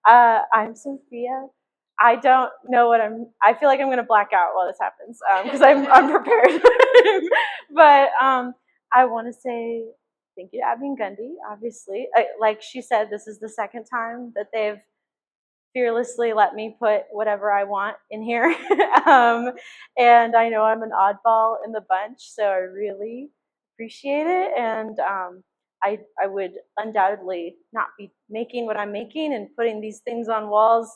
I'm Sophia. I don't know I feel like I'm going to black out while this happens because I'm unprepared. But I want to say thank you to Abby and Gundy, obviously. Like she said, this is the second time that they've fearlessly let me put whatever I want in here. And I know I'm an oddball in the bunch, so I really appreciate it. And I would undoubtedly not be making what I'm making and putting these things on walls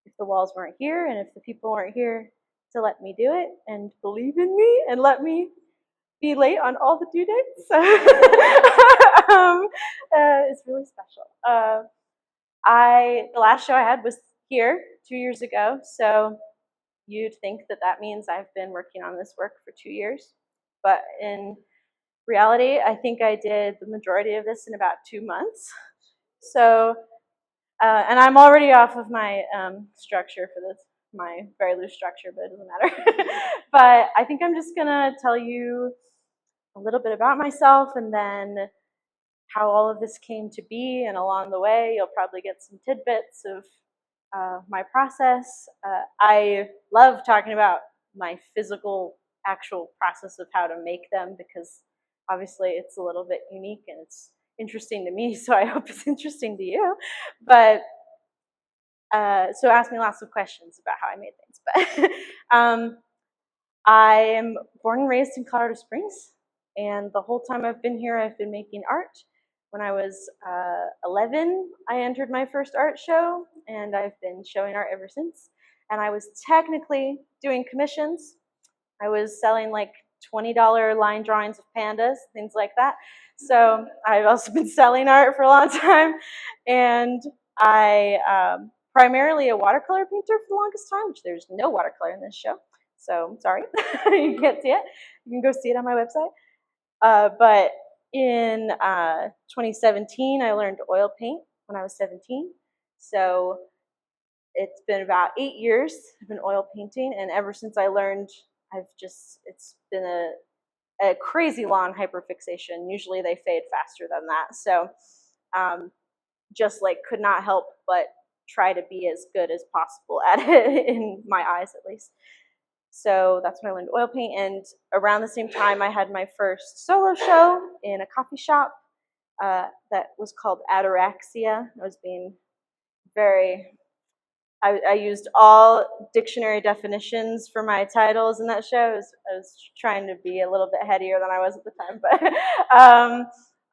if the walls weren't here and if the people weren't here to let me do it and believe in me and let me be late on all the due dates. It's really special. The last show I had was here 2 years ago, so you'd think that that means I've been working on this work for 2 years, but in reality, I think I did the majority of this in about 2 months. So, and I'm already off of my structure for this, my very loose structure, but it doesn't matter. But I think I'm just gonna tell you a little bit about myself and then how all of this came to be, and along the way you'll probably get some tidbits of my process. I love talking about my physical actual process of how to make them because obviously it's a little bit unique and it's interesting to me, so I hope it's interesting to you. But so ask me lots of questions about how I made things. But I am born and raised in Colorado Springs, and the whole time I've been here I've been making art. When I was 11, I entered my first art show, and I've been showing art ever since. And I was technically doing commissions. I was selling like $20 line drawings of pandas, things like that. So I've also been selling art for a long time. And I primarily a watercolor painter for the longest time, which there's no watercolor in this show. So sorry, you can't see it. You can go see it on my website. But in 2017, I learned oil paint when I was 17. So it's been about 8 years I've been oil painting, and ever since I learned, it's been a crazy long hyperfixation. Usually they fade faster than that. So just like could not help but try to be as good as possible at it, in my eyes at least. So that's when I learned oil paint, and around the same time I had my first solo show in a coffee shop that was called Ataraxia. I was being I used all dictionary definitions for my titles in that show. I was trying to be a little bit headier than I was at the time, but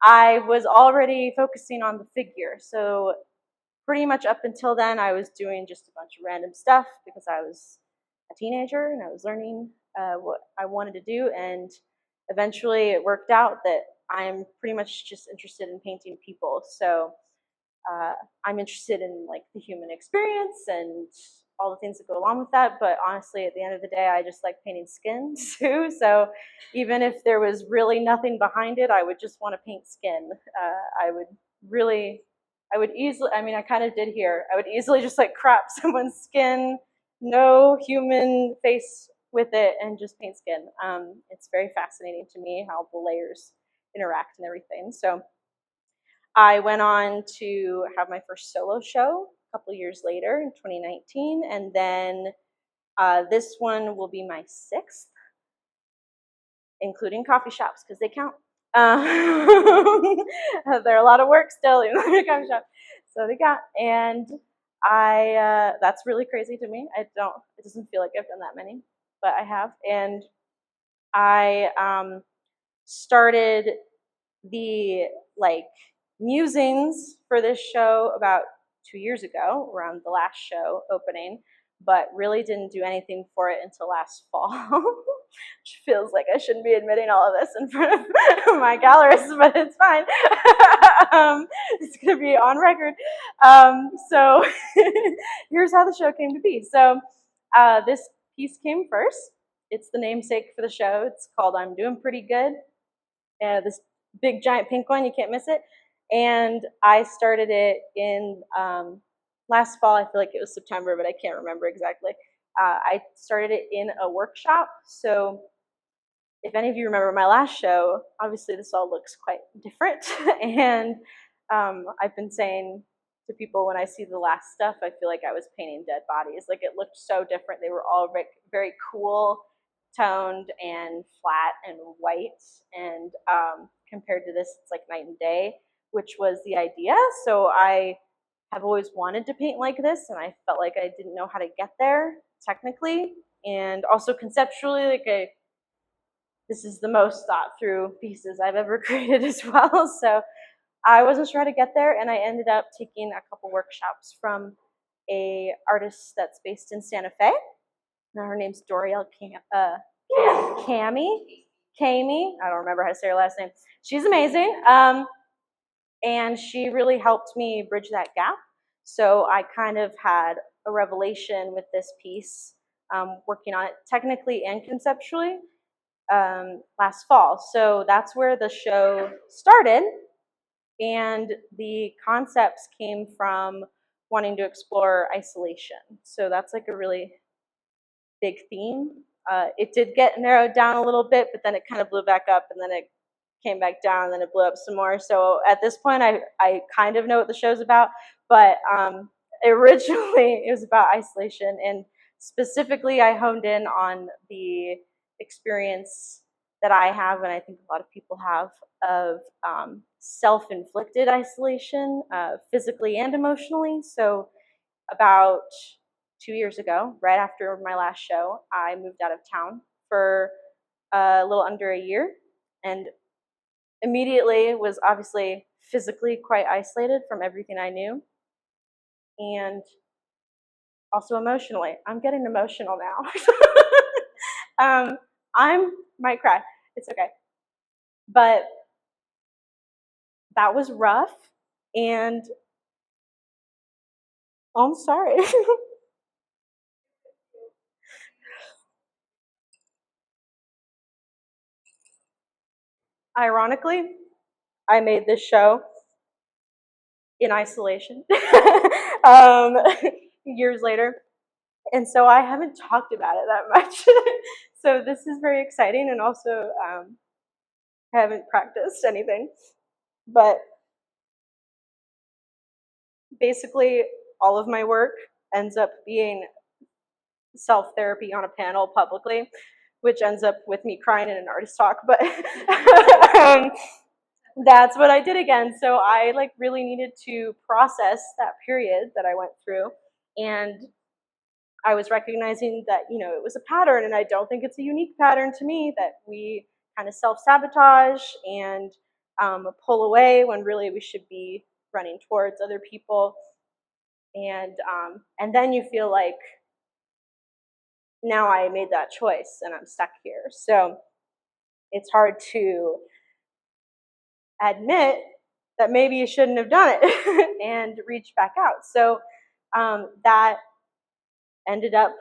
I was already focusing on the figure. So pretty much up until then, I was doing just a bunch of random stuff because I was a teenager and I was learning what I wanted to do, and eventually it worked out that I'm pretty much just interested in painting people. So I'm interested in like the human experience and all the things that go along with that, but honestly at the end of the day I just like painting skin too. So even if there was really nothing behind it, I would just want to paint skin. I would easily, I mean I kind of did here, I would easily just like crop someone's skin, no human face with it, and just paint skin. It's very fascinating to me how the layers interact and everything. So I went on to have my first solo show a couple years later in 2019, and then this one will be my 6th, including coffee shops because they count. They're a lot of work still, even though they're a coffee shop, so they count. And that's really crazy to me. It doesn't feel like I've done that many, but I have. And I started the musings for this show about 2 years ago, around the last show opening, but really didn't do anything for it until last fall. Which feels like I shouldn't be admitting all of this in front of my gallerists, but it's fine. It's going to be on record. So here's how the show came to be. So this piece came first. It's the namesake for the show. It's called I'm Doing Pretty Good. This big giant pink one, you can't miss it. And I started it in last fall. I feel like it was September, but I can't remember exactly. I started it in a workshop. So if any of you remember my last show, obviously this all looks quite different. And I've been saying to people when I see the last stuff, I feel like I was painting dead bodies. Like it looked so different. They were all very cool, toned, and flat and white. And compared to this, it's like night and day, which was the idea. So I have always wanted to paint like this, and I felt like I didn't know how to get there technically, and also conceptually. This is the most thought through pieces I've ever created as well. So I wasn't sure how to get there, and I ended up taking a couple workshops from a artist that's based in Santa Fe. Now her name's Doriel Kami. I don't remember how to say her last name. She's amazing, and she really helped me bridge that gap. So I kind of had a revelation with this piece, working on it technically and conceptually last fall. So that's where the show started. And the concepts came from wanting to explore isolation. So that's like a really big theme. It did get narrowed down a little bit, but then it kind of blew back up, and then it came back down, and then it blew up some more. So at this point, I kind of know what the show's about, but originally it was about isolation, and specifically I honed in on the experience that I have, and I think a lot of people have, of self-inflicted isolation, physically and emotionally. So about 2 years ago, right after my last show, I moved out of town for a little under a year, and immediately was obviously physically quite isolated from everything I knew, and also emotionally. I'm getting emotional now. I might cry. It's okay. But that was rough, and I'm sorry. Ironically, I made this show in isolation um, years later, and so I haven't talked about it that much. So this is very exciting, and also I haven't practiced anything. But basically, all of my work ends up being self-therapy on a panel publicly, which ends up with me crying in an artist talk. But that's what I did again. So I like really needed to process that period that I went through, and I was recognizing that, you know, it was a pattern, and I don't think it's a unique pattern to me, that we kind of self-sabotage and pull away when really we should be running towards other people. And then you feel like, now I made that choice and I'm stuck here. So it's hard to admit that maybe you shouldn't have done it and reach back out. So that ended up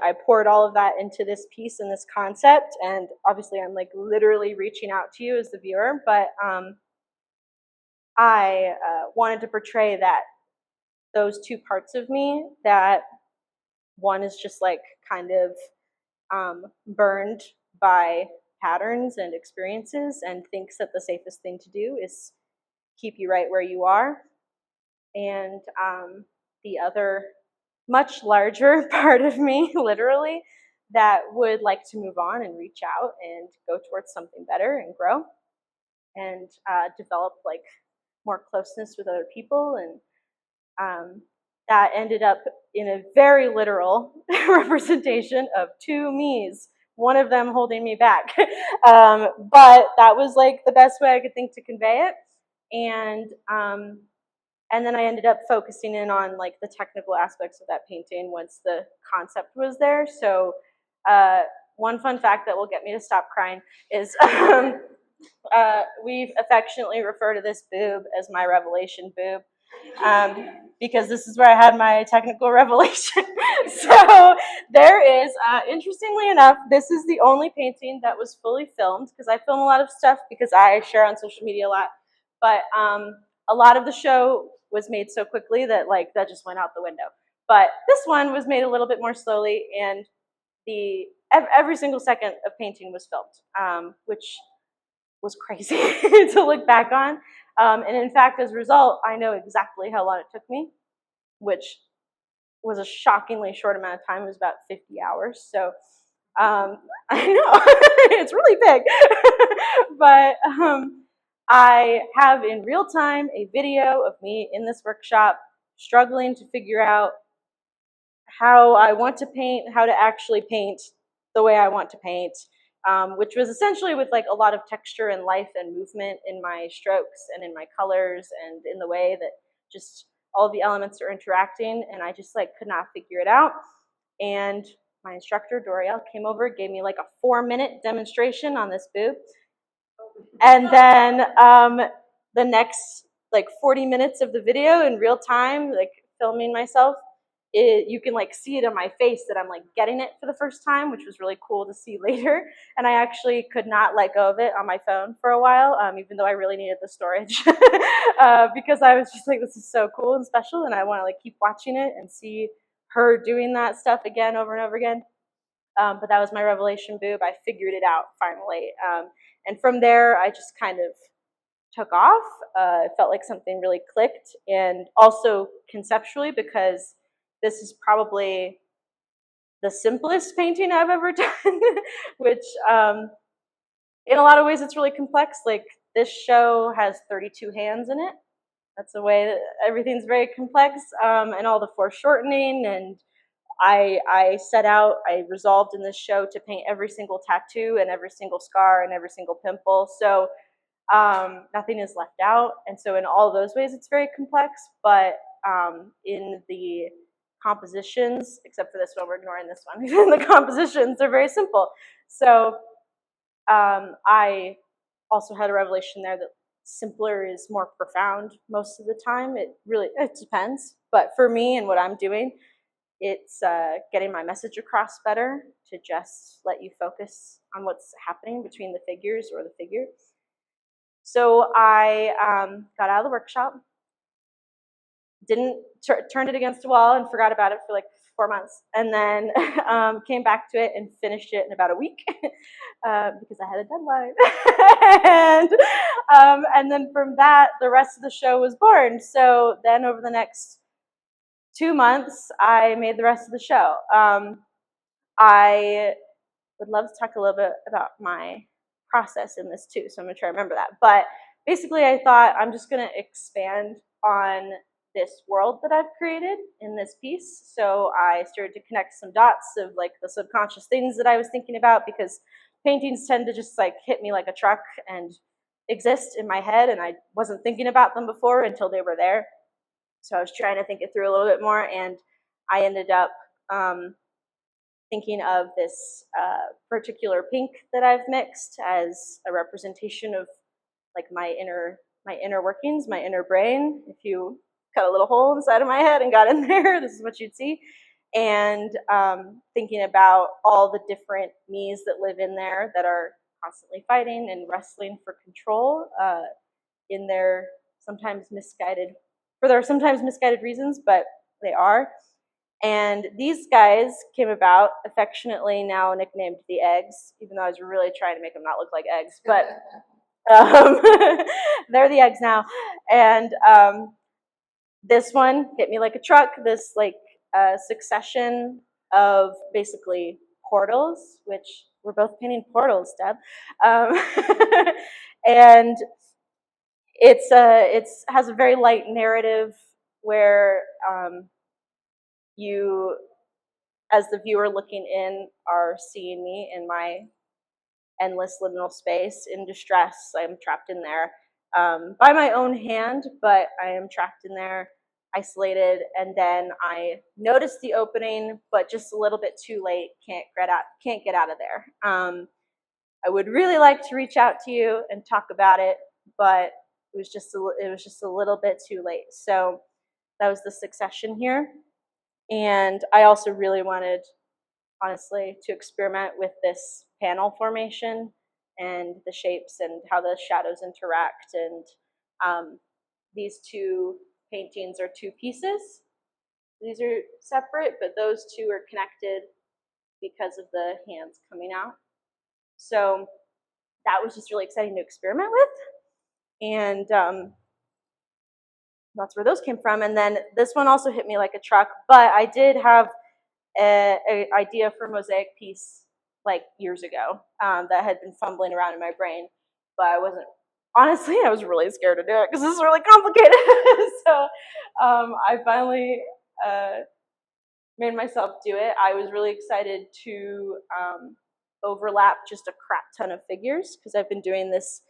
I poured all of that into this piece and this concept, and obviously I'm like literally reaching out to you as the viewer, but I wanted to portray that those two parts of me, that one is just like kind of burned by patterns and experiences and thinks that the safest thing to do is keep you right where you are, and the other much larger part of me, literally, that would like to move on and reach out and go towards something better and grow and develop like more closeness with other people. And that ended up in a very literal representation of two me's, one of them holding me back. But that was like the best way I could think to convey it. And then I ended up focusing in on like the technical aspects of that painting once the concept was there. So one fun fact that will get me to stop crying is we've affectionately referred to this boob as my revelation boob, because this is where I had my technical revelation. So there is, interestingly enough, this is the only painting that was fully filmed, because I film a lot of stuff because I share on social media a lot. But a lot of the show was made so quickly that like that just went out the window. But this one was made a little bit more slowly, and every single second of painting was filmed, which was crazy to look back on. And in fact, as a result, I know exactly how long it took me, which was a shockingly short amount of time. It was about 50 hours. So I know it's really big, but I have in real time a video of me in this workshop struggling to figure out how I want to paint, how to actually paint the way I want to paint, which was essentially with like a lot of texture and life and movement in my strokes and in my colors and in the way that just all the elements are interacting, and I just like could not figure it out. And my instructor, Doriel, came over, gave me like a 4-minute demonstration on this boob. And then the next like 40 minutes of the video in real time, like filming myself, you can like see it on my face that I'm like getting it for the first time, which was really cool to see later. And I actually could not let go of it on my phone for a while, even though I really needed the storage, because I was just like, this is so cool and special, and I want to like keep watching it and see her doing that stuff again over and over again. But that was my revelation boob. I figured it out finally. And from there, I just kind of took off. It felt like something really clicked, and also conceptually, because this is probably the simplest painting I've ever done, which in a lot of ways it's really complex. Like this show has 32 hands in it. That's the way that everything's very complex, and all the foreshortening. And I set out, I resolved in this show to paint every single tattoo and every single scar and every single pimple. So nothing is left out. And so in all those ways, it's very complex, but in the compositions, except for this one, we're ignoring this one. The compositions are very simple. So I also had a revelation there that simpler is more profound most of the time. It depends. But for me and what I'm doing, it's getting my message across better, to just let you focus on what's happening between the figures or the figure. So I got out of the workshop, turned it against a wall and forgot about it for like 4 months, and then came back to it and finished it in about a week because I had a deadline. And then from that, the rest of the show was born. So then over the next 2 months, I made the rest of the show. I would love to talk a little bit about my process in this too, so I'm gonna try to remember that. But basically, I thought I'm just gonna expand on this world that I've created in this piece. So I started to connect some dots of like the subconscious things that I was thinking about, because paintings tend to just like hit me like a truck and exist in my head, and I wasn't thinking about them before until they were there. So I was trying to think it through a little bit more, and I ended up thinking of this particular pink that I've mixed as a representation of like my inner workings, my inner brain. If you cut a little hole inside of my head and got in there, this is what you'd see. And thinking about all the different me's that live in there that are constantly fighting and wrestling for control in their sometimes misguided reasons, but they are. And these guys came about, affectionately now nicknamed the eggs, even though I was really trying to make them not look like eggs, but they're the eggs now. And this one hit me like a truck, this like succession of basically portals, which we're both painting portals, Deb. And it has a very light narrative where you, as the viewer looking in, are seeing me in my endless liminal space in distress. I am trapped in there by my own hand, but I am trapped in there, isolated. And then I notice the opening, but just a little bit too late. Can't get out of there. I would really like to reach out to you and talk about it, but it was just a little bit too late. So that was the succession here. And I also really wanted, honestly, to experiment with this panel formation and the shapes and how the shadows interact. And these two paintings are two pieces. These are separate, but those two are connected because of the hands coming out. So that was just really exciting to experiment with. And that's where those came from. And then this one also hit me like a truck, but I did have an idea for a mosaic piece like years ago that had been fumbling around in my brain, but I wasn't, honestly, I was really scared to do it because this is really complicated. So I finally made myself do it. I was really excited to overlap just a crap ton of figures because I've been doing this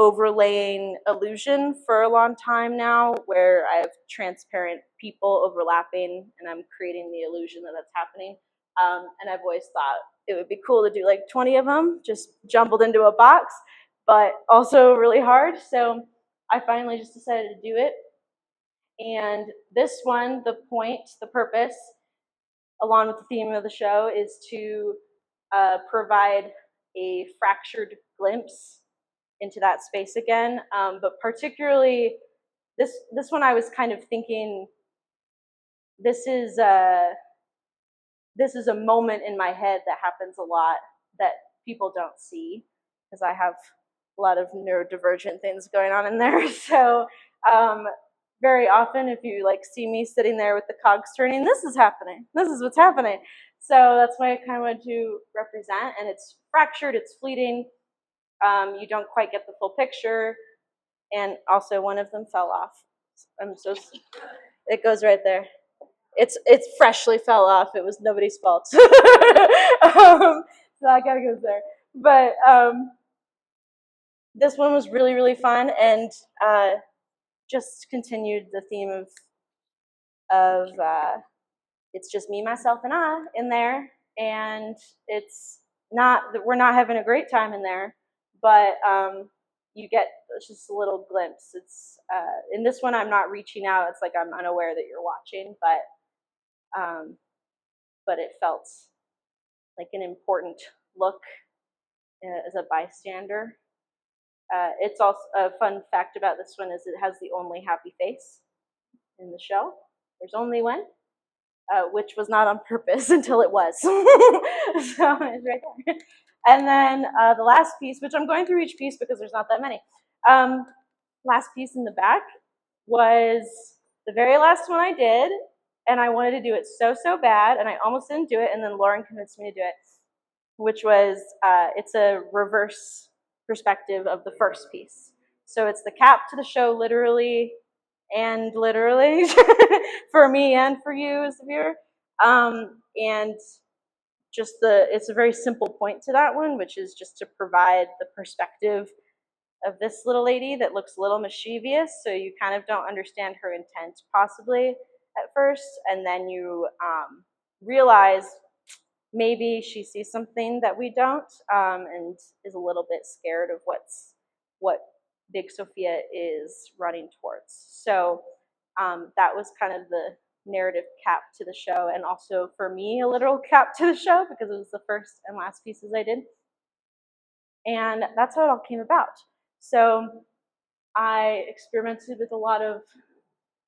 overlaying illusion for a long time now, where I have transparent people overlapping and I'm creating the illusion that that's happening. And I've always thought it would be cool to do like 20 of them just jumbled into a box, but also really hard. So I finally just decided to do it. And this one, the point, the purpose, along with the theme of the show, is to provide a fractured glimpse into that space again. But particularly this one, I was kind of thinking this is a moment in my head that happens a lot that people don't see because I have a lot of neurodivergent things going on in there. So very often, if you like see me sitting there with the cogs turning, this is happening. This is what's happening. So that's why I kind of wanted to represent. And it's fractured. It's fleeting. You don't quite get the full picture, and also one of them fell off. It goes right there. It's freshly fell off. It was nobody's fault. So that guy goes there. But this one was really, really fun, and just continued the theme of it's just me, myself, and I in there, and it's not that we're not having a great time in there, but you get just a little glimpse. It's in this one, I'm not reaching out. It's like I'm unaware that you're watching, but it felt like an important look as a bystander. It's also a fun fact about this one is it has the only happy face in the show. There's only one, which was not on purpose until it was. So it's right there. And then the last piece, which I'm going through each piece because there's not that many. Last piece in the back was the very last one I did, and I wanted to do it so bad, and I almost didn't do it, and then Lauren convinced me to do it, which was it's a reverse perspective of the first piece. So it's the cap to the show, literally and literally, for me and for you as the viewer. And just it's a very simple point to that one, which is just to provide the perspective of this little lady that looks a little mischievous, so you kind of don't understand her intent possibly at first, and then you realize maybe she sees something that we don't, and is a little bit scared of what Big Sophia is running towards. So that was kind of the narrative cap to the show, and also for me a literal cap to the show because it was the first and last pieces I did. And that's how it all came about. So I experimented with a lot of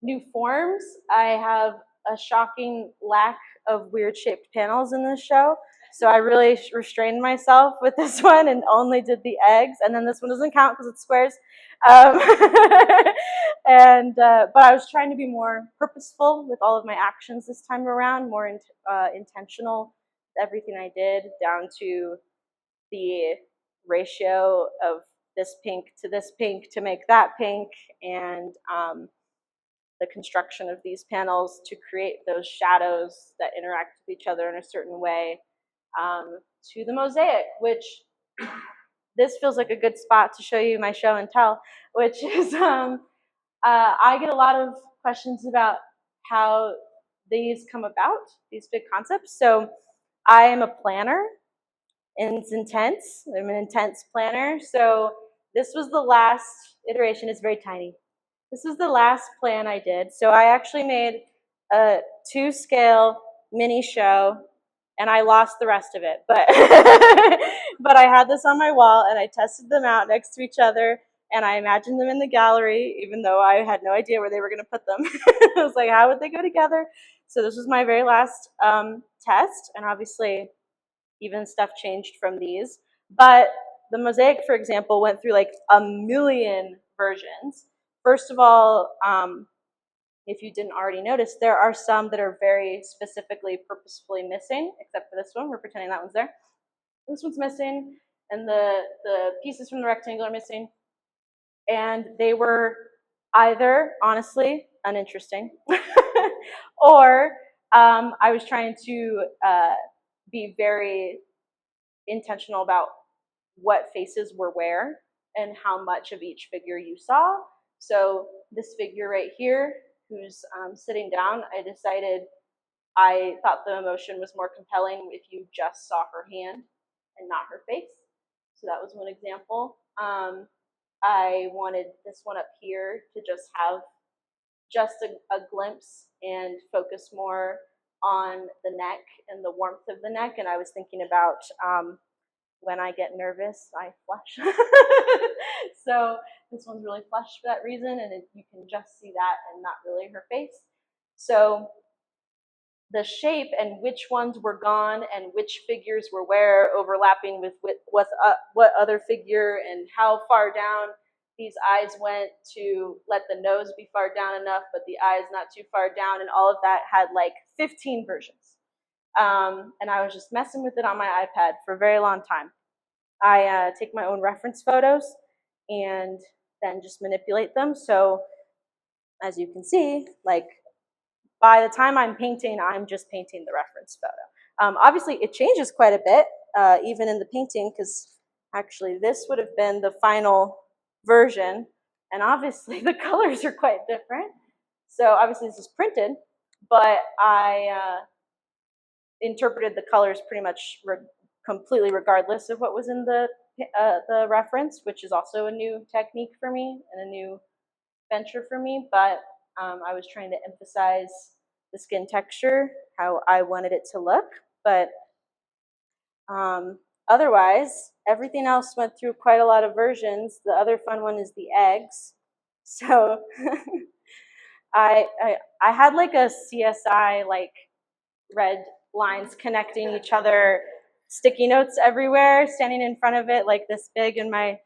new forms. I have a shocking lack of weird shaped panels in this show. So I really restrained myself with this one and only did the eggs. And then this one doesn't count because it's squares. But I was trying to be more purposeful with all of my actions this time around, more intentional with everything I did, down to the ratio of this pink to make that pink, and the construction of these panels to create those shadows that interact with each other in a certain way, to the mosaic, which this feels like a good spot to show you my show and tell, which is I get a lot of questions about how these come about, these big concepts. So I am a planner, and it's intense. I'm an intense planner. So this was the last iteration. It's very tiny. This was the last plan I did. So I actually made a 2-scale mini show, and I lost the rest of it. But but I had this on my wall, and I tested them out next to each other, and I imagined them in the gallery, even though I had no idea where they were going to put them. I was like, how would they go together? So this was my very last test, and obviously even stuff changed from these. But the mosaic, for example, went through like a million versions. First of all, if you didn't already notice, there are some that are very specifically, purposefully missing, except for this one. We're pretending that one's there. This one's missing, and the pieces from the rectangle are missing. And they were either, honestly, uninteresting, or I was trying to be very intentional about what faces were where and how much of each figure you saw. So this figure right here, who's sitting down, I thought the emotion was more compelling if you just saw her hand and not her face. So that was one example. I wanted this one up here to just have just a glimpse and focus more on the neck and the warmth of the neck. And I was thinking about when I get nervous, I flush. So this one's really flushed for that reason, and you can just see that and not really her face. So the shape and which ones were gone and which figures were where, overlapping with what other figure, and how far down these eyes went to let the nose be far down enough, but the eyes not too far down, and all of that had like 15 versions. And I was just messing with it on my iPad for a very long time. I take my own reference photos and then just manipulate them. So as you can see, like, by the time I'm painting, I'm just painting the reference photo. Obviously, it changes quite a bit, even in the painting, because actually this would have been the final version, and obviously the colors are quite different. So obviously this is printed, but I interpreted the colors pretty much completely regardless of what was in the reference, which is also a new technique for me and a new venture for me. But I was trying to emphasize the skin texture, how I wanted it to look. But otherwise, everything else went through quite a lot of versions. The other fun one is the eggs. So I had like a CSI, like red lines connecting each other, sticky notes everywhere, standing in front of it like this big in my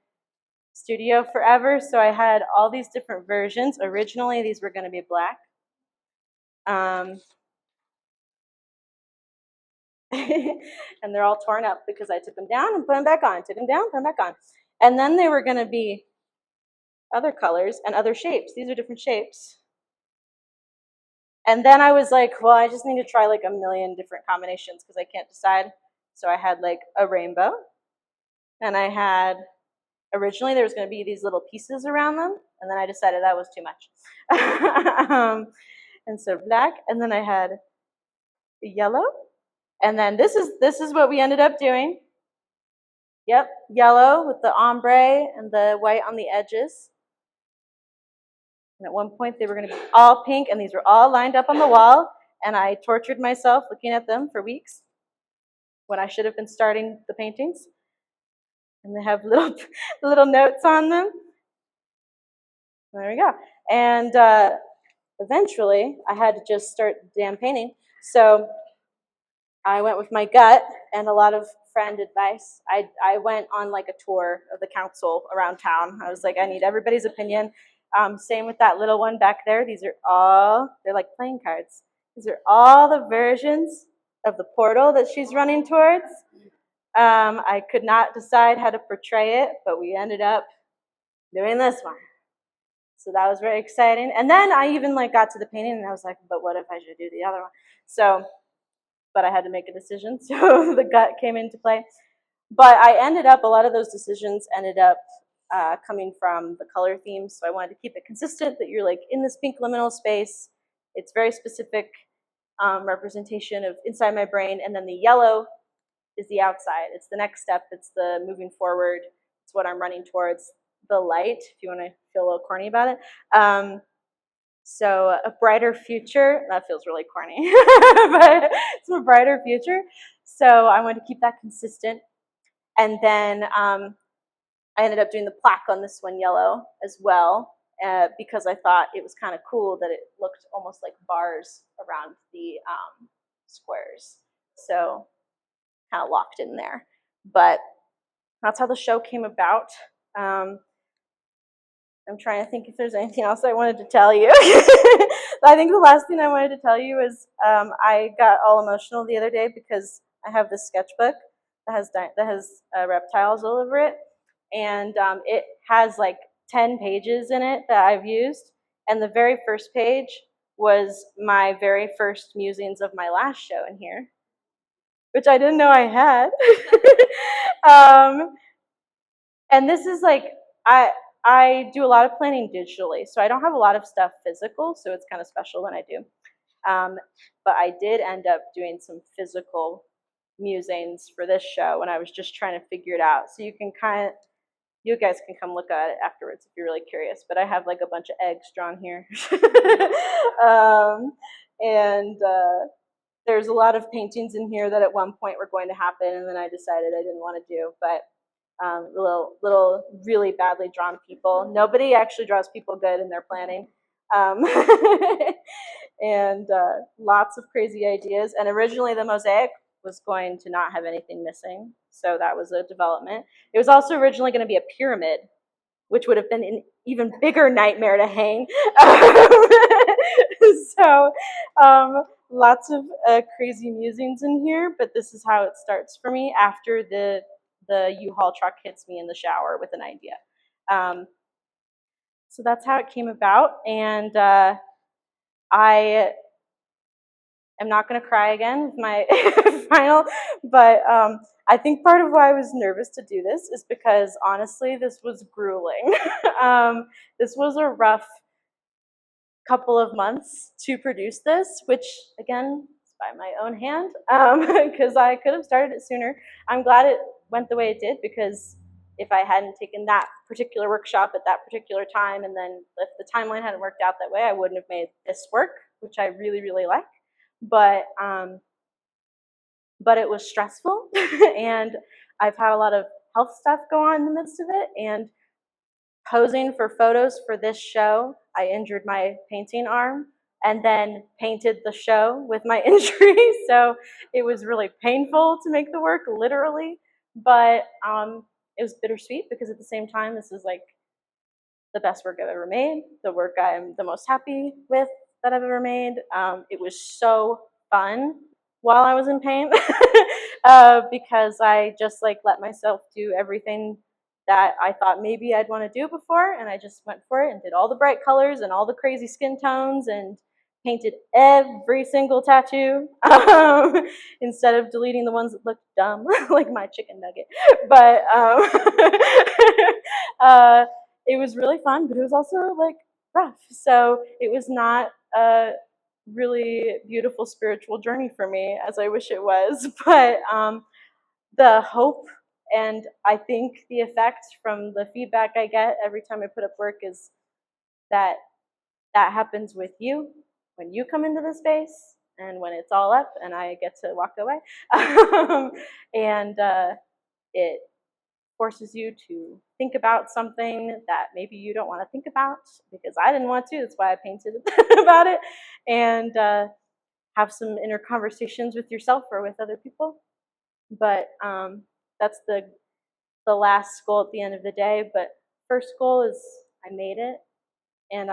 studio forever. So I had all these different versions. Originally, these were going to be black. And they're all torn up because I took them down and put them back on, took them down, put them back on. And then they were going to be other colors and other shapes. These are different shapes. And then I was like, well, I just need to try like a million different combinations because I can't decide. So I had like a rainbow, and I had, originally there was going to be these little pieces around them, and then I decided that was too much. And so black, and then I had yellow, and then this is what we ended up doing. Yep, yellow with the ombre and the white on the edges. And at one point they were going to be all pink, and these were all lined up on the wall, and I tortured myself looking at them for weeks when I should have been starting the paintings. And they have little notes on them. There we go. And eventually I had to just start the damn painting. So I went with my gut and a lot of friend advice. I went on like a tour of the council around town. I was like, I need everybody's opinion. Same with that little one back there. These are all, they're like playing cards. These are all the versions of the portal that she's running towards. I could not decide how to portray it, but we ended up doing this one. So that was very exciting. And then I even like got to the painting and I was like, but what if I should do the other one? So, but I had to make a decision. So the gut came into play. But I ended up, a lot of those decisions ended up coming from the color theme. So I wanted to keep it consistent, that you're like in this pink liminal space. It's very specific representation of inside my brain. And then the yellow is the outside. It's the next step. It's the moving forward. It's what I'm running towards. The light, if you want to feel a little corny about it. So a brighter future, that feels really corny, but it's a brighter future. So I wanted to keep that consistent. And then I ended up doing the plaque on this one yellow as well, because I thought it was kind of cool that it looked almost like bars around the squares. So kind of locked in there. But that's how the show came about. I'm trying to think if there's anything else I wanted to tell you. I think the last thing I wanted to tell you is I got all emotional the other day because I have this sketchbook that has reptiles all over it, and it has like 10 pages in it that I've used, and the very first page was my very first musings of my last show in here, which I didn't know I had. And this is like, I do a lot of planning digitally, so I don't have a lot of stuff physical, so it's kind of special when I do. But I did end up doing some physical musings for this show, and I was just trying to figure it out. So you guys can come look at it afterwards if you're really curious. But I have like a bunch of eggs drawn here, and there's a lot of paintings in here that at one point were going to happen, and then I decided I didn't want to do. But little really badly drawn people. Nobody actually draws people good in their planning. And lots of crazy ideas. And originally the mosaic was going to not have anything missing, so that was a development. It was also originally going to be a pyramid, which would have been an even bigger nightmare to hang. So lots of crazy musings in here, but this is how it starts for me after the U-Haul truck hits me in the shower with an idea. So that's how it came about, and I am not going to cry again with my final, but I think part of why I was nervous to do this is because honestly, this was grueling. This was a rough couple of months to produce this, which again, is by my own hand, because I could have started it sooner. I'm glad it went the way it did, because if I hadn't taken that particular workshop at that particular time, and then if the timeline hadn't worked out that way, I wouldn't have made this work, which I really, really like. But it was stressful, and I've had a lot of health stuff go on in the midst of it, and posing for photos for this show, I injured my painting arm and then painted the show with my injury. So it was really painful to make the work, literally, but it was bittersweet because at the same time, this is like the best work I've ever made, the work I'm the most happy with that I've ever made. It was so fun while I was in pain because I just like let myself do everything that I thought maybe I'd want to do before, and I just went for it and did all the bright colors and all the crazy skin tones and painted every single tattoo instead of deleting the ones that looked dumb, like my chicken nugget. But it was really fun, but it was also like rough. So it was not a really beautiful spiritual journey for me as I wish it was. But the hope and I think the effect from the feedback I get every time I put up work is that that happens with you when you come into the space and when it's all up and I get to walk away. And it forces you to think about something that maybe you don't want to think about, because I didn't want to. That's why I painted about it. And have some inner conversations with yourself or with other people. But that's the last goal at the end of the day. But first goal is I made it, and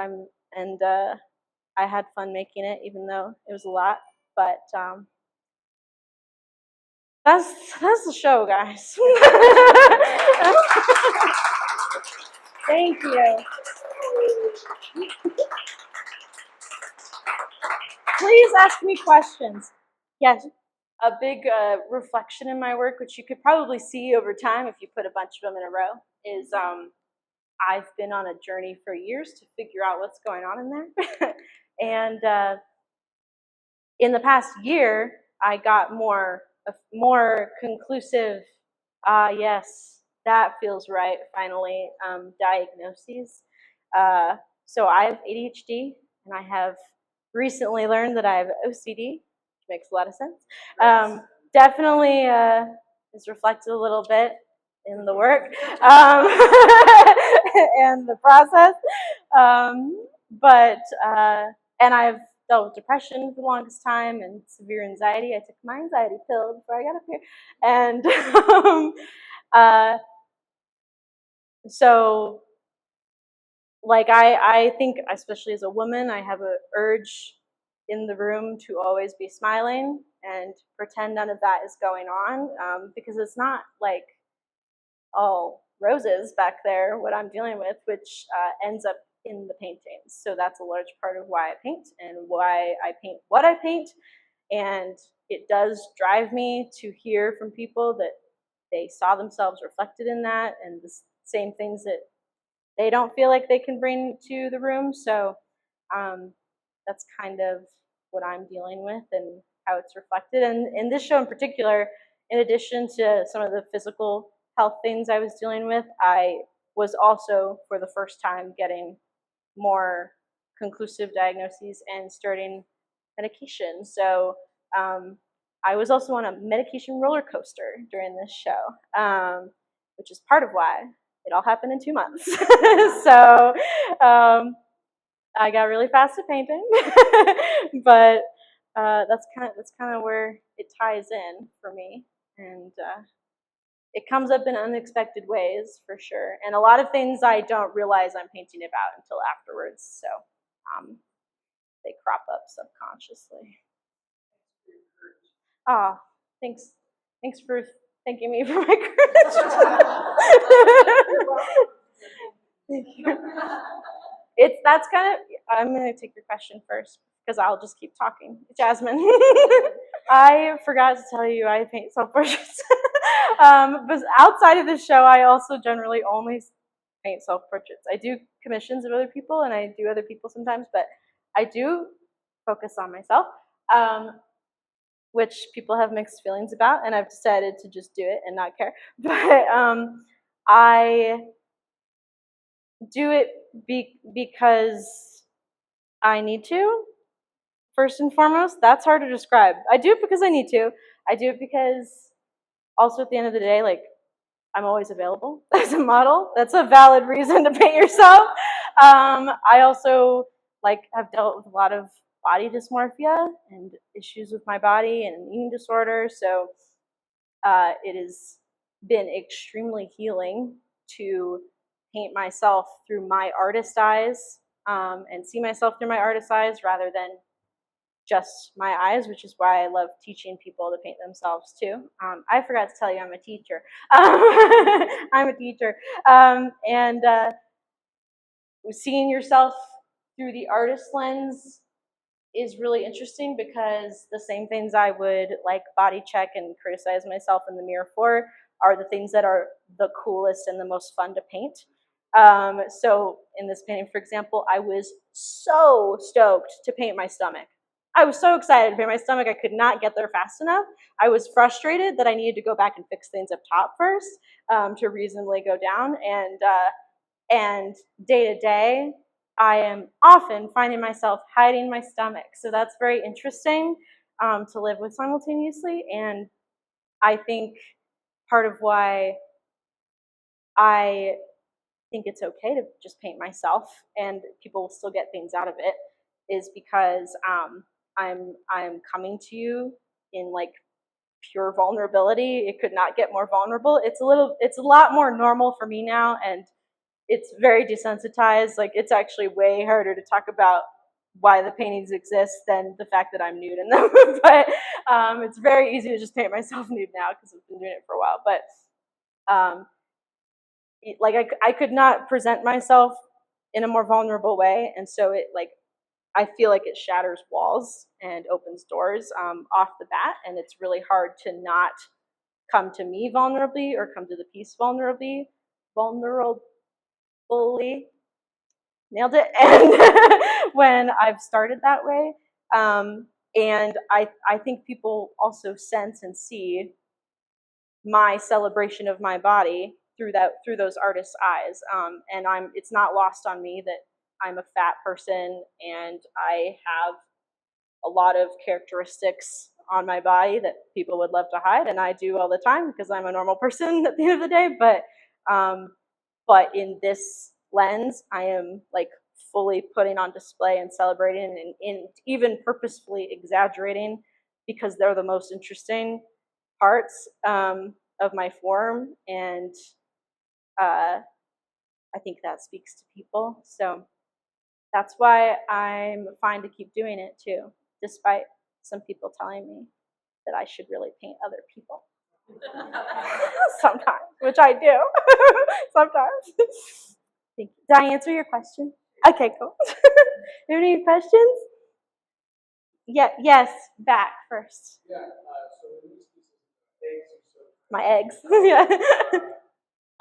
I had fun making it, even though it was a lot. But that's the show, guys. Thank you. Please ask me questions. Yes. A big reflection in my work, which you could probably see over time if you put a bunch of them in a row, is I've been on a journey for years to figure out what's going on in there. And in the past year, I got more conclusive, yes, that feels right, finally, diagnoses. So I have ADHD, and I have recently learned that I have OCD, which makes a lot of sense. Definitely is reflected a little bit in the work and the process. And I've dealt with depression for the longest time and severe anxiety. I took my anxiety pill before I got up here. And So, like, I think, especially as a woman, I have a urge in the room to always be smiling and pretend none of that is going on, because it's not like all roses back there, what I'm dealing with, which ends up in the paintings. So that's a large part of why I paint and why I paint what I paint. And it does drive me to hear from people that they saw themselves reflected in that and the same things that they don't feel like they can bring to the room. So um, that's kind of what I'm dealing with and how it's reflected. And in this show in particular, in addition to some of the physical health things I was dealing with, I was also, for the first time, getting more conclusive diagnoses and starting medication. So I was also on a medication roller coaster during this show, which is part of why it all happened in 2 months. So I got really fast at painting, but that's kind of where it ties in for me, and it comes up in unexpected ways for sure. And a lot of things I don't realize I'm painting about until afterwards. So they crop up subconsciously. Ah, thanks. Thanks for thanking me for my courage. Thank you. That's kind of. I'm gonna take your question first because I'll just keep talking. Jasmine, I forgot to tell you I paint self portraits. But outside of the show, I also generally only paint self portraits. I do commissions of other people, and I do other people sometimes, but I do focus on myself, which people have mixed feelings about, and I've decided to just do it and not care. But I do it because I need to, first and foremost. That's hard to describe. I do it because I need to. I do it because also at the end of the day, like, I'm always available as a model. That's a valid reason to paint yourself. I also have dealt with a lot of body dysmorphia and issues with my body and an eating disorder. So it has been extremely healing to paint myself through my artist eyes, and see myself through my artist eyes rather than just my eyes, which is why I love teaching people to paint themselves too. I forgot to tell you I'm a teacher. I'm a teacher. And seeing yourself through the artist lens is really interesting because the same things I would like body check and criticize myself in the mirror for are the things that are the coolest and the most fun to paint. So in this painting, for example, I was so stoked to paint my stomach. I was so excited to paint my stomach. I could not get there fast enough. I was frustrated that I needed to go back and fix things up top first, to reasonably go down. And day to day, I am often finding myself hiding my stomach. So that's very interesting, to live with simultaneously. And I think part of why I think it's okay to just paint myself and people will still get things out of it is because I'm coming to you in like pure vulnerability. It could not get more vulnerable. It's a lot more normal for me now, and it's very desensitized. Like, it's actually way harder to talk about why the paintings exist than the fact that I'm nude in them. But it's very easy to just paint myself nude now because I've been doing it for a while. But um, I could not present myself in a more vulnerable way, and so I feel like it shatters walls and opens doors off the bat, and it's really hard to not come to me vulnerably or come to the piece vulnerably. Nailed it. And when I've started that way, and I think people also sense and see my celebration of my body through those artists' eyes, and it's not lost on me that I'm a fat person and I have a lot of characteristics on my body that people would love to hide, and I do all the time because I'm a normal person at the end of the day. But in this lens, I am like fully putting on display and celebrating, and even purposefully exaggerating because they're the most interesting parts of my form, and I think that speaks to people. So that's why I'm fine to keep doing it too, despite some people telling me that I should really paint other people. Sometimes, which I do. Sometimes. Thank you. Did I answer your question? Okay, cool. You have any questions? Yeah, yes, back first. Yeah, so in these pieces, My eggs. Yeah.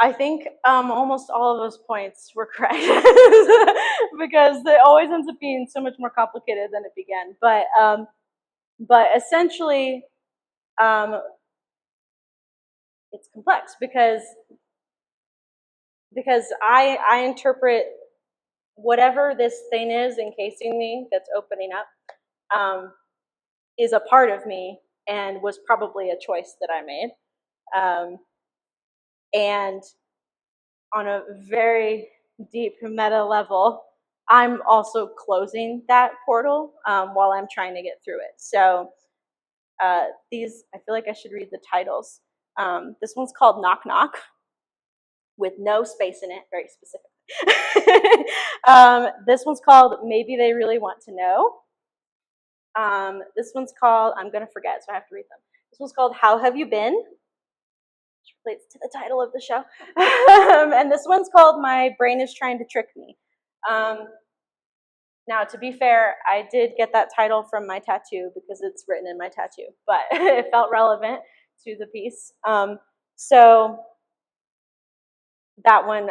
I think almost all of those points were correct because it always ends up being so much more complicated than it began. But essentially, it's complex because I interpret whatever this thing is encasing me that's opening up is a part of me and was probably a choice that I made. And on a very deep meta level, I'm also closing that portal while I'm trying to get through it. So these, I feel like I should read the titles. This one's called Knock Knock, with no space in it, very specific. This one's called Maybe They Really Want to Know. This one's called, I'm going to forget, so I have to read them. This one's called How Have You Been? Which relates to the title of the show. And this one's called My Brain is Trying to Trick Me. Now, to be fair, I did get that title from my tattoo because it's written in my tattoo, but it felt relevant to the piece. So that one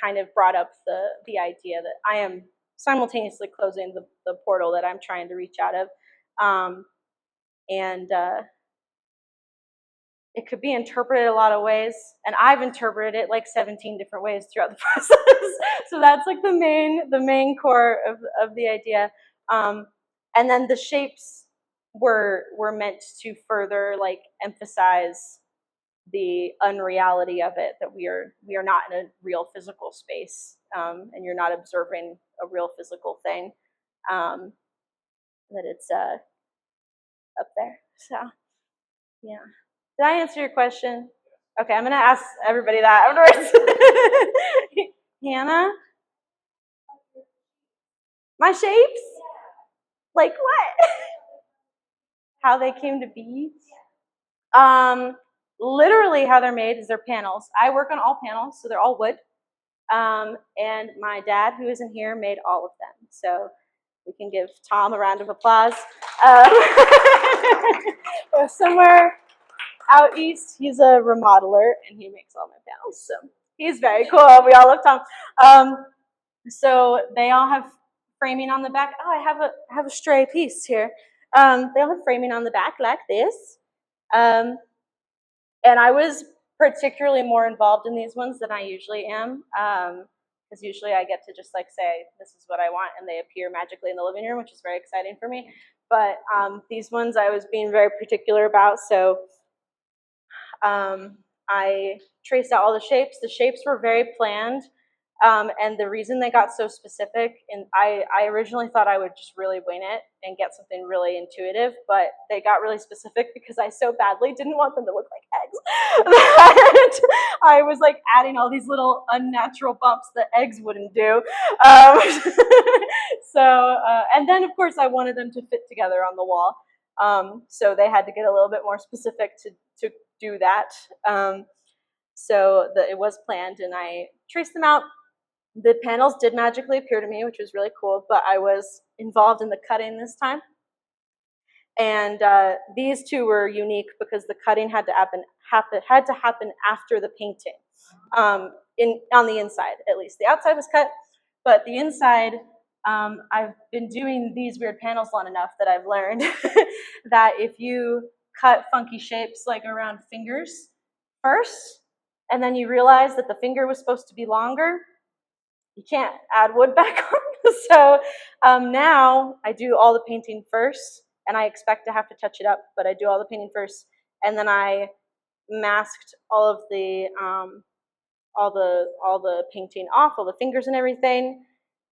kind of brought up the idea that I am simultaneously closing the portal that I'm trying to reach out of. And it could be interpreted a lot of ways, and I've interpreted it like 17 different ways throughout the process. So that's like the main core of the idea. And then the shapes were meant to further like emphasize the unreality of it, that we are not in a real physical space, and you're not observing a real physical thing, that it's up there. So yeah. Did I answer your question? Okay, I'm gonna ask everybody that afterwards. Hannah? My shapes? Like what? How they came to be? Literally how they're made is they're panels. I work on all panels, so they're all wood. And my dad, who isn't here, made all of them. So we can give Tom a round of applause. Somewhere out east, he's a remodeler, and he makes all my panels. So he's very cool. We all love Tom. So they all have framing on the back. Oh, I have a stray piece here. They all have framing on the back like this. And I was particularly more involved in these ones than I usually am, because usually I get to just like say, this is what I want, and they appear magically in the living room, which is very exciting for me. But these ones I was being very particular about, so I traced out all the shapes. The shapes were very planned. And the reason they got so specific, and I originally thought I would just really wing it and get something really intuitive, but they got really specific because I so badly didn't want them to look like eggs that I was like adding all these little unnatural bumps that eggs wouldn't do. And then of course I wanted them to fit together on the wall. So they had to get a little bit more specific to do that. It was planned, and I traced them out. The panels did magically appear to me, which was really cool, but I was involved in the cutting this time. And these two were unique because the cutting had to happen after the painting, on the inside at least. The outside was cut, but the inside, I've been doing these weird panels long enough that I've learned that if you cut funky shapes like around fingers first, and then you realize that the finger was supposed to be longer, you can't add wood back on. So now I do all the painting first, and I expect to have to touch it up, but I do all the painting first, and then I masked all of the painting off, all the fingers and everything,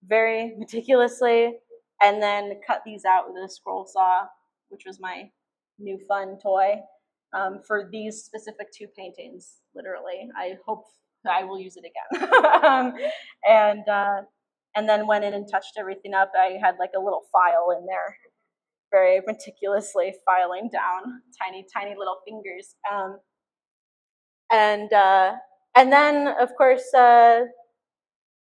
very meticulously, and then cut these out with a scroll saw, which was my new fun toy for these specific two paintings. Literally, I hope I will use it again. And then went in and touched everything up. I had like a little file in there, very meticulously filing down, tiny little fingers. And then of course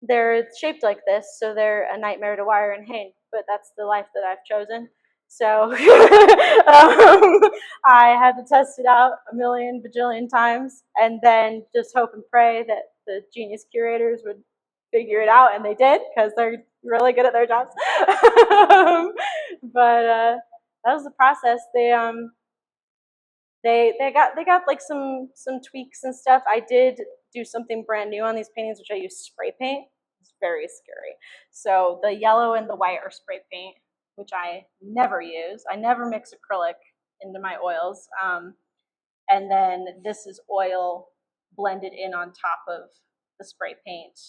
they're shaped like this, so they're a nightmare to wire and hang. But that's the life that I've chosen. So I had to test it out a million bajillion times, and then just hope and pray that the genius curators would figure it out, and they did, because they're really good at their jobs. But that was the process. They got like some tweaks and stuff. I did do something brand new on these paintings, which I used spray paint. It's very scary. So the yellow and the white are spray paint, which I never use. I never mix acrylic into my oils. And then this is oil blended in on top of the spray paint.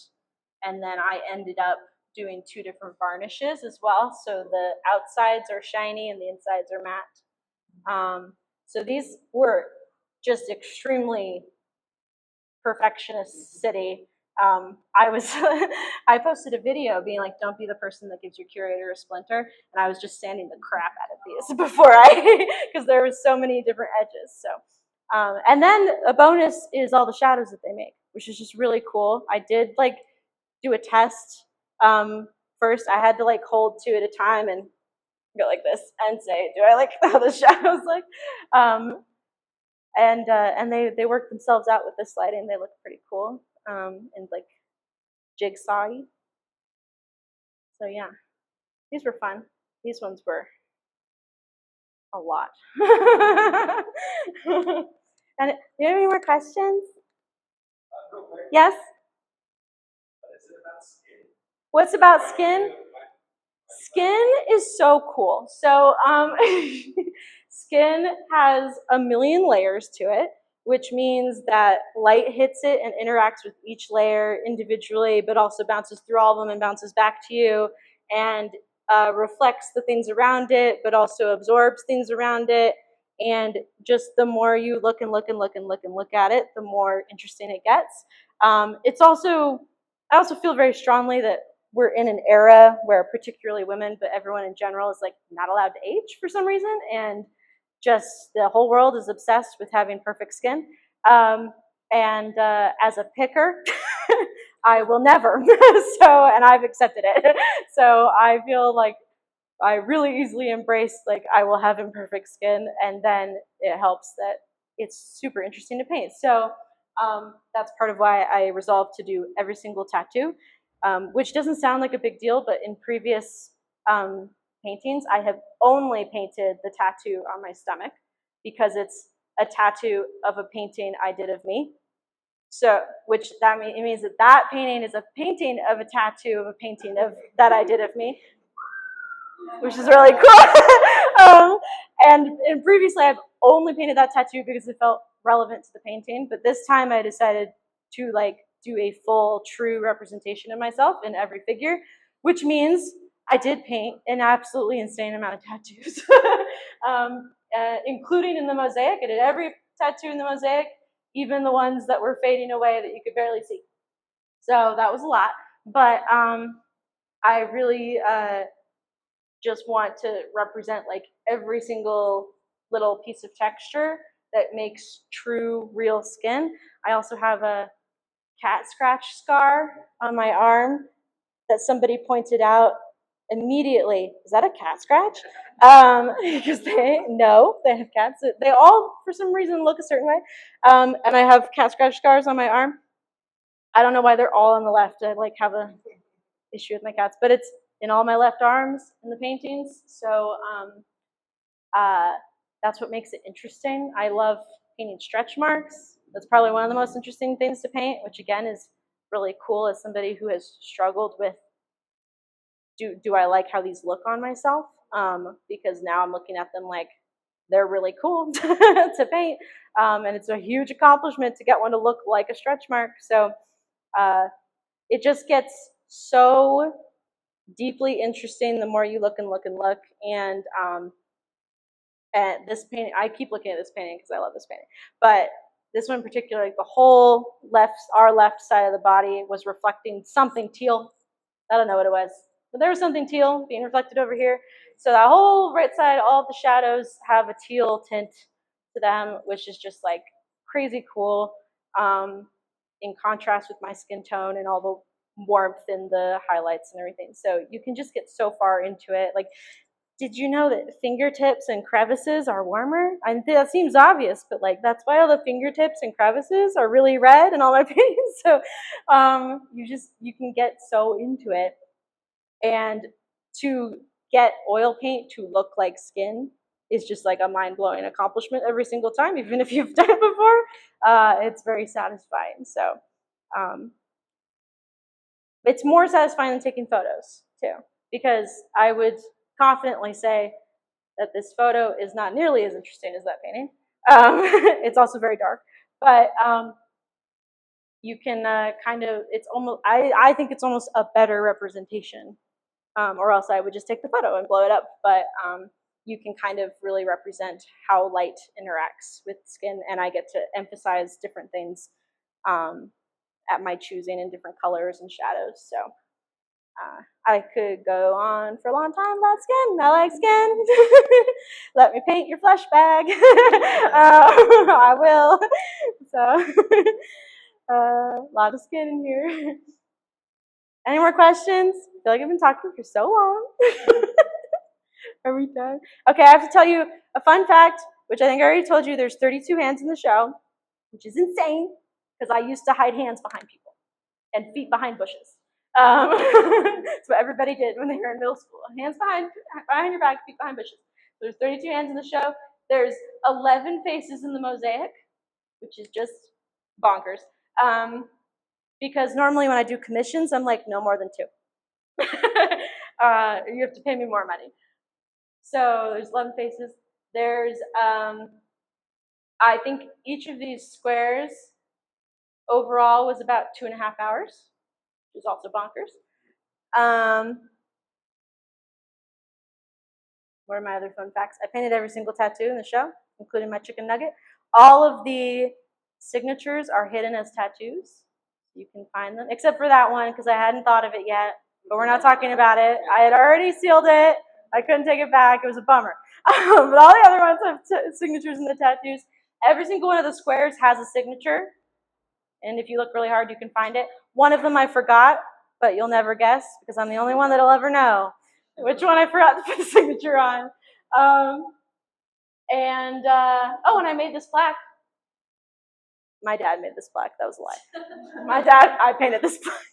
And then I ended up doing 2 different varnishes as well. So the outsides are shiny and the insides are matte. So these were just extremely perfectionist city. I was I posted a video being like, don't be the person that gives your curator a splinter, and I was just sanding the crap out of these before because there was so many different edges. So and then a bonus is all the shadows that they make, which is just really cool. I did like do a test. First I had to like hold 2 at a time and go like this and say, do I like how the shadows look? And they worked themselves out with this lighting. They look pretty cool, and like jigsawy. So yeah, these were fun. These ones were a lot. And do you have any more questions? Real quick, Yes? is it about skin? What's about skin? Skin is so cool. So skin has a million layers to it, which means that light hits it and interacts with each layer individually, but also bounces through all of them and bounces back to you, and reflects the things around it, but also absorbs things around it. And just the more you look and look and look and look and look at it, the more interesting it gets. It's also, I also feel very strongly that we're in an era where particularly women, but everyone in general, is like not allowed to age for some reason, and just the whole world is obsessed with having perfect skin. And as a picker, I will never. So, and I've accepted it. So I feel like I really easily embrace like I will have imperfect skin, and then it helps that it's super interesting to paint. So that's part of why I resolved to do every single tattoo, which doesn't sound like a big deal, but in previous paintings, I have only painted the tattoo on my stomach because it's a tattoo of a painting I did of me. So, which that means that that painting is a painting of a tattoo of a painting of that I did of me, which is really cool. And previously, I've only painted that tattoo because it felt relevant to the painting. But this time, I decided to like do a full, true representation of myself in every figure, which means I did paint an absolutely insane amount of tattoos, including in the mosaic. I did every tattoo in the mosaic, even the ones that were fading away that you could barely see. So that was a lot. But I really just want to represent like every single little piece of texture that makes true, real skin. I also have a cat scratch scar on my arm that somebody pointed out immediately. Is that a cat scratch? Because they have cats. They all, for some reason, look a certain way. And I have cat scratch scars on my arm. I don't know why they're all on the left. I like have a issue with my cats, but it's in all my left arms in the paintings. So that's what makes it interesting. I love painting stretch marks. That's probably one of the most interesting things to paint, which again is really cool as somebody who has struggled with, do I like how these look on myself? Because now I'm looking at them like they're really cool to paint. And it's a huge accomplishment to get one to look like a stretch mark. So it just gets so deeply interesting the more you look and look and look. And this painting, I keep looking at this painting because I love this painting, but This one in particular, like the whole our left side of the body was reflecting something teal. I don't know what it was, but there was something teal being reflected over here. So that whole right side, all of the shadows have a teal tint to them, which is just like crazy cool, in contrast with my skin tone and all the warmth and the highlights and everything. So you can just get so far into it. Like, did you know that fingertips and crevices are warmer? I think that seems obvious, but like that's why all the fingertips and crevices are really red in all my paintings. So you can get so into it. And to get oil paint to look like skin is just like a mind-blowing accomplishment every single time, even if you've done it before. It's very satisfying. So it's more satisfying than taking photos too, because I would confidently say that this photo is not nearly as interesting as that painting. It's also very dark, but you can it's almost, I think it's almost a better representation, or else I would just take the photo and blow it up. But you can kind of really represent how light interacts with skin, and I get to emphasize different things at my choosing in different colors and shadows. So I could go on for a long time about skin. I like skin. Let me paint your flesh bag. I will. So a lot of skin in here. Any more questions? I feel like I've been talking for so long. Are we done? Okay, I have to tell you a fun fact, which I think I already told you. There's 32 hands in the show, which is insane, because I used to hide hands behind people and feet behind bushes. That's what everybody did when they were in middle school. Hands behind your back, feet behind bushes. There's 32 hands in the show. There's 11 faces in the mosaic, which is just bonkers. Because normally when I do commissions, I'm like, no more than 2. You have to pay me more money. So there's 11 faces. There's, I think each of these squares overall was about 2.5 hours, which is also bonkers. What are my other fun facts? I painted every single tattoo in the show, including my chicken nugget. All of the signatures are hidden as tattoos. You can find them, except for that one, because I hadn't thought of it yet, but we're not talking about it. I had already sealed it. I couldn't take it back. It was a bummer. But all the other ones have signatures in the tattoos. Every single one of the squares has a signature, and if you look really hard, you can find it. One of them I forgot, but you'll never guess, because I'm the only one that'll ever know which one I forgot to put the signature on. And I made this plaque. My dad made this plaque. That was a lie. I painted this plaque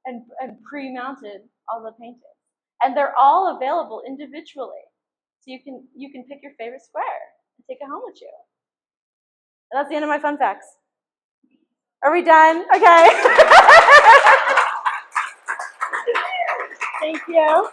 and pre-mounted all the paintings, and they're all available individually. So you can pick your favorite square and take it home with you. And that's the end of my fun facts. Are we done? Okay. Thank you.